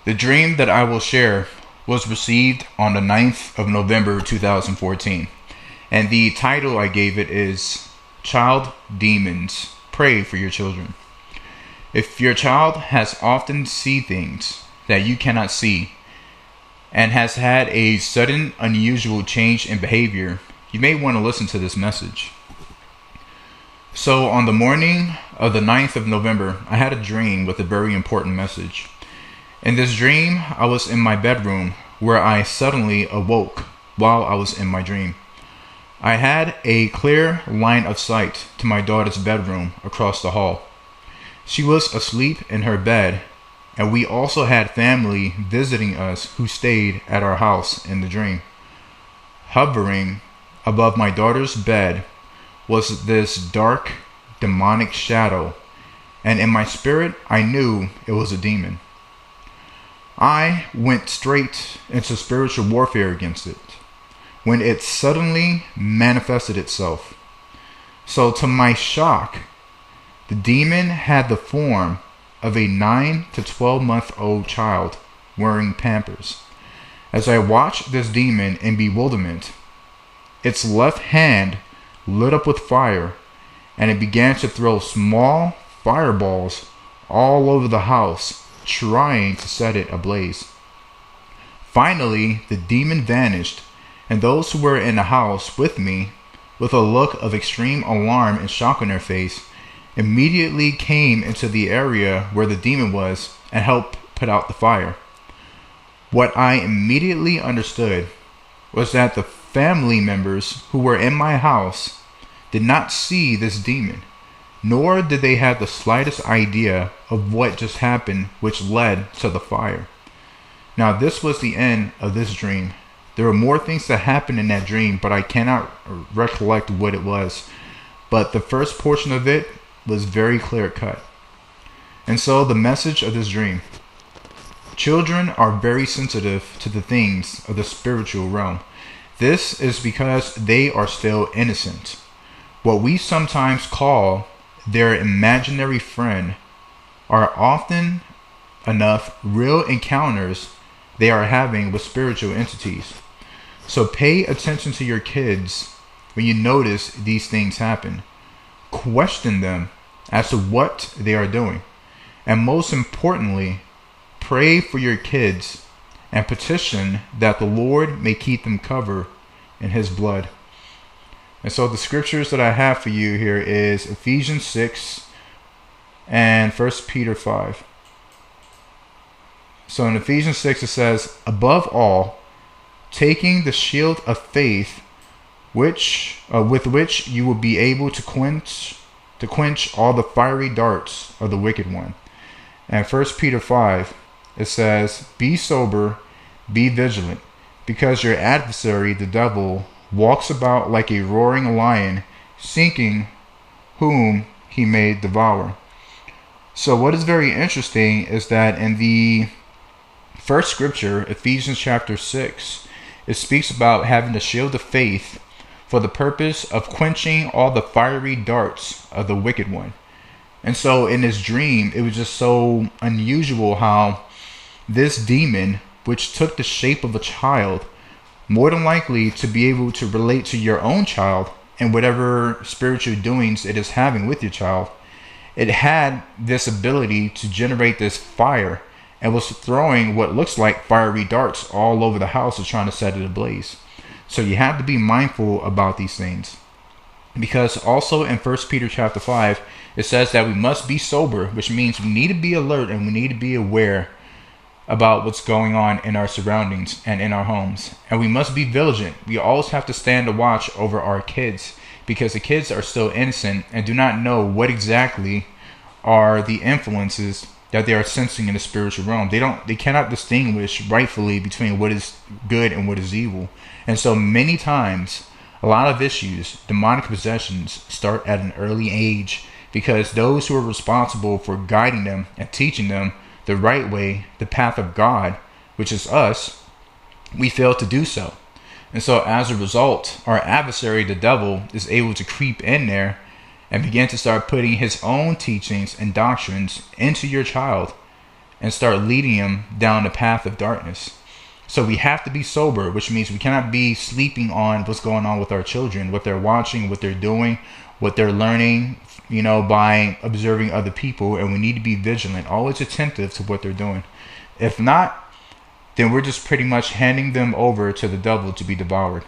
The dream that I will share was received on the 9th of November 2014, and the title I gave it is Child Demons. Pray for your children. If your child has often seen things that you cannot see and has had a sudden unusual change in behavior, you may want to listen to this message. So on the morning of the 9th of November, I had a dream with a very important message. In this dream, I was in my bedroom where I suddenly awoke while I was in my dream. I had a clear line of sight to my daughter's bedroom across the hall. She was asleep in her bed, and we also had family visiting us who stayed at our house in the dream. Hovering above my daughter's bed was this dark, demonic shadow, and in my spirit, I knew it was a demon. I went straight into spiritual warfare against it when it suddenly manifested itself. So to my shock, the demon had the form of a 9 to 12-month-old child wearing Pampers. As I watched this demon in bewilderment, its left hand lit up with fire, and it began to throw small fireballs all over the house, trying to set it ablaze. Finally, the demon vanished, and those who were in the house with me, with a look of extreme alarm and shock on their face, immediately came into the area where the demon was and helped put out the fire. What I immediately understood was that the family members who were in my house did not see this demon, nor did they have the slightest idea of what just happened, which led to the fire. Now, this was the end of this dream. There were more things that happened in that dream, but I cannot recollect what it was. But the first portion of it was very clear cut. And so the message of this dream: children are very sensitive to the things of the spiritual realm. This is because they are still innocent. What we sometimes call their imaginary friend are often enough real encounters they are having with spiritual entities. So pay attention to your kids when you notice these things happen. Question them as to what they are doing. And most importantly, pray for your kids and petition that the Lord may keep them covered in his blood. And so the scriptures that I have for you here is Ephesians 6 and 1 Peter 5. So in Ephesians 6 it says, above all, taking the shield of faith, with which you will be able to quench all the fiery darts of the wicked one. And 1 Peter 5, it says, be sober, be vigilant, because your adversary, the devil, walks about like a roaring lion, seeking whom he may devour. So what is very interesting is that in the first scripture, Ephesians chapter 6, it speaks about having the shield of faith for the purpose of quenching all the fiery darts of the wicked one. And so in this dream, it was just so unusual how this demon, which took the shape of a child, more than likely to be able to relate to your own child and whatever spiritual doings it is having with your child, it had this ability to generate this fire and was throwing what looks like fiery darts all over the house and trying to set it ablaze. So you have to be mindful about these things, because also in 1 Peter chapter 5, it says that we must be sober, which means we need to be alert and we need to be aware about what's going on in our surroundings and in our homes. And we must be vigilant. We always have to stand a watch over our kids, because the kids are still innocent and do not know what exactly are the influences that they are sensing in the spiritual realm. They cannot distinguish rightfully between what is good and what is evil. And so many times, a lot of issues, demonic possessions, start at an early age, because those who are responsible for guiding them and teaching them the right way, the path of God, which is us, we fail to do so. And so as a result, our adversary, the devil, is able to creep in there and begin to start putting his own teachings and doctrines into your child and start leading them down the path of darkness. So we have to be sober, which means we cannot be sleeping on what's going on with our children, what they're watching, what they're doing, what they're learning, by observing other people. And we need to be vigilant, always attentive to what they're doing. If not, then we're just pretty much handing them over to the devil to be devoured.